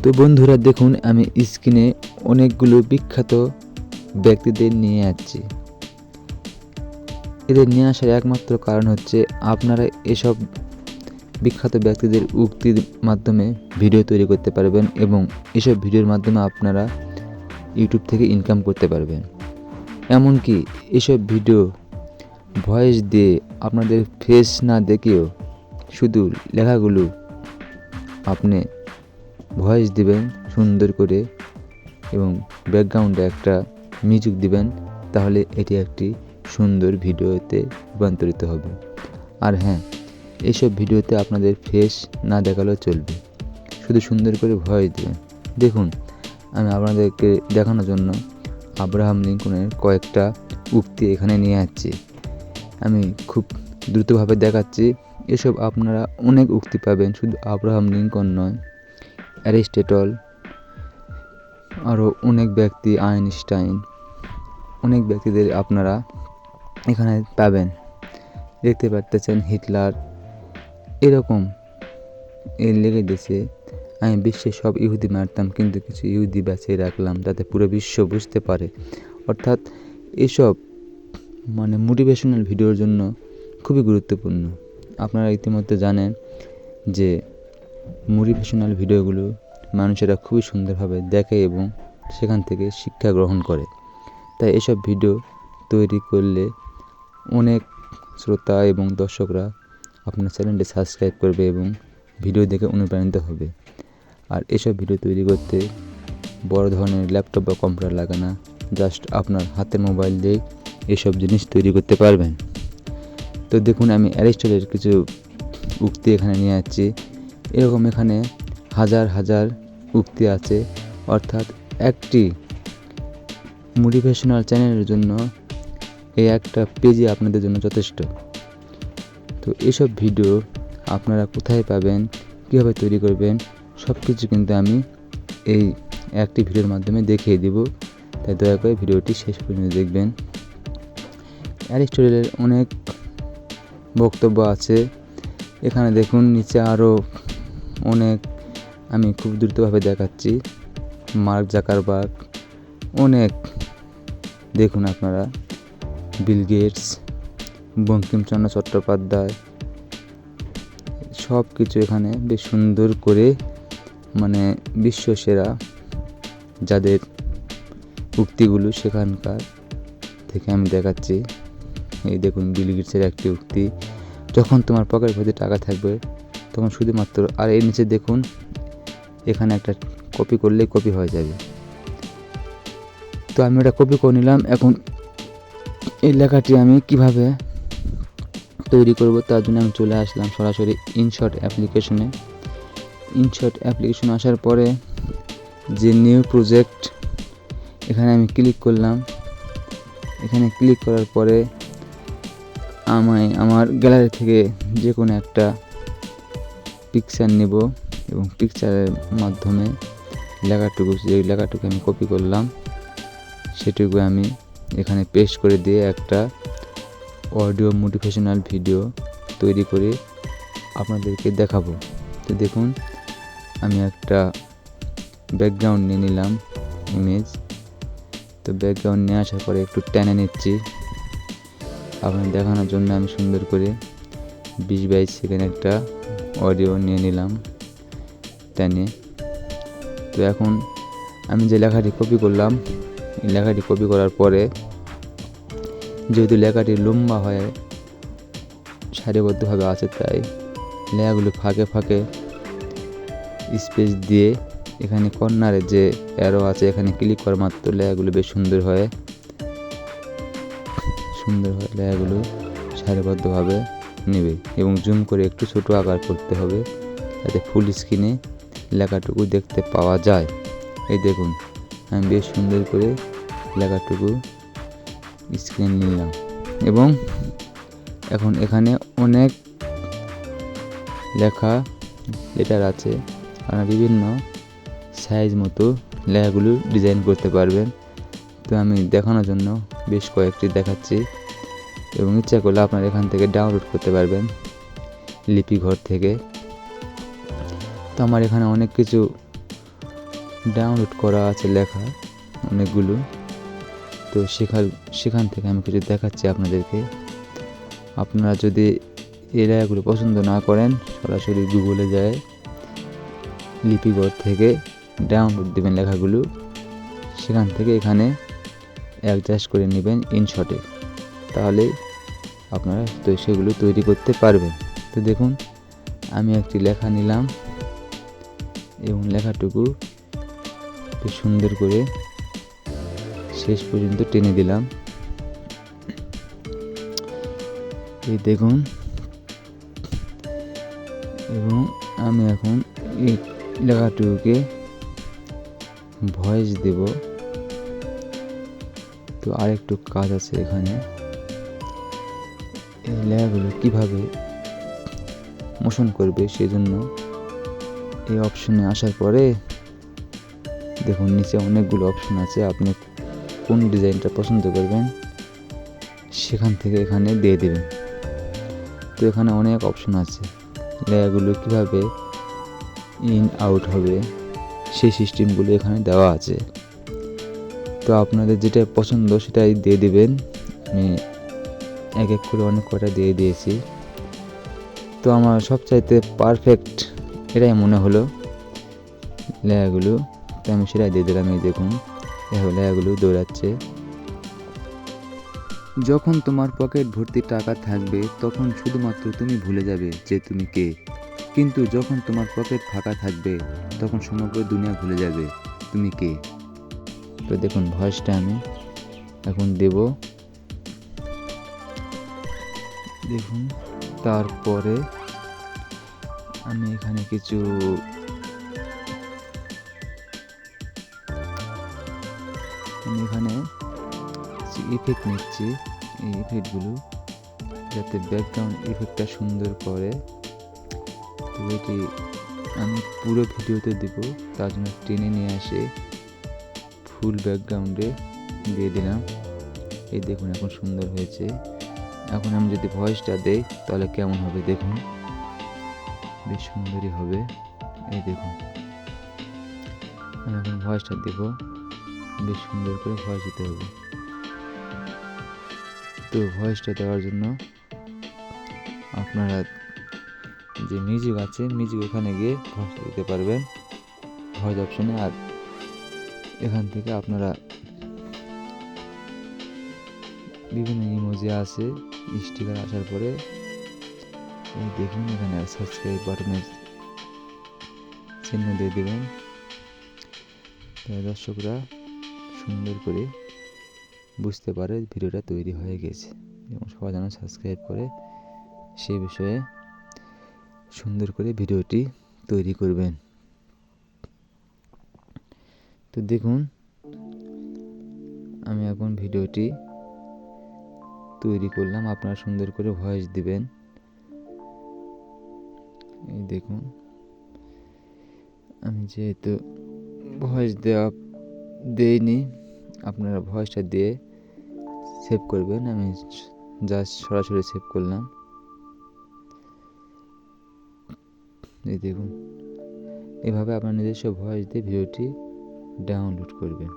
তো বন্ধুরা দেখুন, আমি স্ক্রিনে অনেকগুলো বিখ্যাত ব্যক্তিদের নিয়ে যাচ্ছি। এদের নিয়ে আসার একমাত্র কারণ হচ্ছে আপনারা এসব বিখ্যাত ব্যক্তিদের উক্তির মাধ্যমে ভিডিও তৈরি করতে পারবেন এবং এসব ভিডিওর মাধ্যমে আপনারা ইউটিউব থেকে ইনকাম করতে পারবেন। এমনকি এসব ভিডিও ভয়েস দিয়ে আপনাদের ফেস না দেখেও শুধু লেখাগুলো আপনি ভয়েস দিবেন সুন্দর করে এবং ব্যাকগ্রাউন্ডে একটা মিউজিক দিবেন, তাহলে এটি একটি সুন্দর ভিডিওতে রূপান্তরিত হবে। আর হ্যাঁ, এইসব ভিডিওতে আপনাদের ফেস না দেখালেও চলবে, শুধু সুন্দর করে ভয়েস দিবেন। দেখুন, আমি আপনাদেরকে দেখানোর জন্য আব্রাহাম লিঙ্কনের কয়েকটা উক্তি এখানে নিয়ে যাচ্ছি। আমি খুব দ্রুতভাবে দেখাচ্ছি। এসব আপনারা অনেক উক্তি পাবেন, শুধু আব্রাহাম লিঙ্কন নয়, অ্যারিস্টটল, আরও অনেক ব্যক্তি, আইনস্টাইন, অনেক ব্যক্তিদের আপনারা এখানে পাবেন। দেখতে পারতেছেন হিটলার, এরকম লেগে দিয়েছে, আমি বিশ্বের সব ইহুদি মারতাম কিন্তু কিছু ইহুদি বাঁচিয়ে রাখলাম যাতে পুরো বিশ্ব বুঝতে পারে। অর্থাৎ এসব মোটিভেশনাল ভিডিওর জন্য খুবই গুরুত্বপূর্ণ। আপনারা ইতিমধ্যে জানেন যে মোটিভেশনাল ভিডিওগুলো মানুষেরা খুবই সুন্দরভাবে দেখে এবং সেখান থেকে শিক্ষা গ্রহণ করে। তাই এসব ভিডিও তৈরি করলে অনেক শ্রোতা এবং দর্শকরা আপনার চ্যানেলটি সাবস্ক্রাইব করবে এবং ভিডিও দেখে অনুপ্রাণিত হবে। আর এসব ভিডিও তৈরি করতে বড় ধরনের ল্যাপটপ বা কম্পিউটার লাগে না, জাস্ট আপনার হাতের মোবাইল দিয়েই এসব জিনিস তৈরি করতে পারবেন। তো দেখুন, আমি অ্যারিস্টটলের কিছু উক্তি এখানে নিয়ে যাচ্ছি। এরকম এখানে হাজার হাজার উক্তি আছে। অর্থাৎ একটি মোটিভেশনাল চ্যানেলের জন্য এই একটা পেজই আপনাদের জন্য যথেষ্ট। তো এসব ভিডিও আপনারা কোথায় পাবেন, কীভাবে তৈরি করবেন, সব কিছু কিন্তু আমি এই একটি ভিডিওর মাধ্যমে দেখিয়ে দিব। তাই দয়া করে ভিডিওটি শেষ পর্যন্ত দেখবেন। অ্যারিস্টটলের অনেক বক্তব্য আছে এখানে। দেখুন নিচে আরও অনেক, আমি খুব দ্রুতভাবে দেখাচ্ছি। মার্ক জাকারবার্গ, অনেক, দেখুন আপনারা, বিল গেটস, বঙ্কিমচন্দ্র চট্টোপাধ্যায়, সব কিছু এখানে বেশ সুন্দর করে বিশ্বসেরা যাদের উক্তিগুলো সেখানকার থেকে আমি দেখাচ্ছি। এই দেখুন বিল গেটসের একটি উক্তি, যখন তোমার পকেটের মধ্যে টাকা থাকবে তখন শুধুমাত্র, আর এর নিচে দেখুন এখানে একটা কপি করলেই কপি হয়ে যাবে। তো আমি ওটা কপি করে নিলাম। এখন এই লেখাটি আমি কিভাবে তৈরি করব তার জন্য আমি চলে আসলাম সরাসরি ইনশট অ্যাপ্লিকেশনে। ইনশট অ্যাপ্লিকেশন আসার পরে যে নিউ প্রজেক্ট, এখানে আমি ক্লিক করলাম। এখানে ক্লিক করার পরে আমার গ্যালারি থেকে যে কোনো একটা পিকচার নেব এবং পিকচারের মাধ্যমে যে লেখাটুকু আমি কপি করলাম সেটুকু আমি এখানে পেস্ট করে দিয়ে একটা অডিও মোটিভেশনাল ভিডিও তৈরি করে আপনাদেরকে দেখাবো। তো দেখুন, আমি একটা ব্যাকগ্রাউন্ড নিয়ে নিলাম, ইমেজ। তো ব্যাকগ্রাউন্ড নিয়ে আসার পরে একটু টেনে নিচ্ছি আপনাদের দেখানোর জন্য। আমি সুন্দর করে 20-22 সেকেন্ড একটা অডিও নিয়ে নিলাম টেনে। তো এখন আমি যে লেখাটি কপি করলাম, এই লেখাটি কপি করার পরে যেহেতু লেখাটি লম্বা হয়ে সারিবদ্ধভাবে আছে, তাই লেখাগুলো ফাঁকে ফাঁকে স্পেস দিয়ে এখানে কর্নারে যে অ্যারো আছে এখানে ক্লিক করা মাত্র লেখাগুলো বেশ সুন্দর হয় লেখাগুলো সারিবদ্ধভাবে নেবে এবং জুম করে একটু ছোটো আকার করতে হবে যাতে ফুল স্ক্রিনে লেখাটুকু দেখতে পাওয়া যায়। এই দেখুন, আমি বেশ সুন্দর করে লেখাটুকু স্ক্রিনে নিলাম এবং এখন এখানে অনেক লেটার আছে। আপনারা বিভিন্ন সাইজ মতো লেখাগুলো ডিজাইন করতে পারবেন। তো আমি দেখানোর জন্য বেশ কয়েকটি দেখাচ্ছি এবং ইচ্ছা করলে আপনারা এখান থেকে ডাউনলোড করতে পারবেন লিপি ঘর থেকে। তো আমার এখানে অনেক কিছু ডাউনলোড করা আছে লেখা অনেকগুলো। তো সেখান থেকে আমি কিছু দেখাচ্ছি আপনাদেরকে। আপনারা যদি এই লেখাগুলো পছন্দ না করেন, সরাসরি গুগলে যায় লিপিঘর থেকে ডাউনলোড দেবেন লেখাগুলো। সেখান থেকে এখানে অ্যাডজাস্ট করে নেবেন ইনশটে, তাহলে আপনারা তো সেগুলো তৈরি করতে পারবেন। তো দেখুন, আমি একটি লেখা নিলাম এবং লেখাটুকু একটু সুন্দর করে শেষ পর্যন্ত টেনে দিলাম। এই দেখুন, এবং আমি এখন এই লেখাটুকুকে ভয়েস দেব। তো আরেকটু কাজ আছে এখানে। এই লেখাগুলো কিভাবে মোশন করবে সেজন্য এই অপশনে আসার পরে দেখুন নিচে অনেকগুলো অপশন আছে। আপনি কোন ডিজাইনটা পছন্দ করবেন সেখান থেকে এখানে দিয়ে দেবেন। তো এখানে অনেক অপশন আছে, লেয়ারগুলো কিভাবে ইন আউট হবে সেই সিস্টেমগুলো এখানে দেওয়া আছে। তো আপনাদের যেটা পছন্দ সেটাই দিয়ে দিবেন। আমি এক এক করে অনেক কটা দিয়ে দিয়েছি। তো আমার সবচাইতে পারফেক্ট এটাই মনে হলো লেয়ারগুলো, তো আমি সেটাই দিয়ে দিলাম। এই দেখুন, লেয়ারগুলো দৌড়াচ্ছে। যখন তোমার পকেট ভর্তি টাকা থাকবে তখন শুধুমাত্র তুমি ভুলে যাবে যে তুমি কে, কিন্তু যখন তোমার পকেট ফাঁকা থাকবে তখন সমগ্র দুনিয়া ভুলে যাবে তুমি কে। তো দেখুন, ভয়েসটা আমি এখন দেব। দেখুন, তারপরে আমি এখানে কিছু ইফেক্ট নিচ্ছি। এই ইফেক্টগুলো যাতে ব্যাকগ্রাউন্ড ইফেক্টটা সুন্দর করে, তো এটি আমি পুরো ভিডিওতে দেব, তার জন্য টেনে নিয়ে আসে ফুল ব্যাকগ্রাউন্ডে দিয়ে দিলাম। এই দেখুন, এখন সুন্দর হয়েছে। এখন আমি যদি ভয়েসটা দেই তাহলে কেমন হবে দেখুন, বেশ সুন্দরই হবে। এই দেখুন, আমি এখন ভয়েসটা দেব, বেশ সুন্দর করে ভয়েস দিতে হবে। তো ভয়েসটা দেওয়ার জন্য আপনারা যে মিউজিক আছে, মিউজিক ওখানে গিয়ে ভয়েস দিতে পারবেন ভয়েস অপশনে। আর এখান থেকে আপনারা বিভিন্ন ইমোজি আছে, স্টিকার আসার পরে এই দেখুন এখানে সাবস্ক্রাইব বাটনের চিহ্ন দিয়ে দেবেন। দর্শকরা সুন্দর করে বুঝতে পারে ভিডিওটা তৈরি হয়ে গেছে, এবং সবাই যেন সাবস্ক্রাইব করে সেই বিষয়ে সুন্দর করে ভিডিওটি তৈরি করবেন। তো দেখুন, আমি এখন ভিডিওটি তৈরি করলাম, আপনারা সুন্দর করে ভয়েস দিবেন। এই দেখুন, আমি যেহেতু ভয়েস দেইনি, আপনারা ভয়েসটা দিয়ে সেভ করবেন। আমি জাস্ট সরাসরি সেভ করলাম। এই দেখুন, এভাবে আপনার নিজস্ব ভয়েস দিয়ে ভিডিওটি ডাউনলোড করবেন।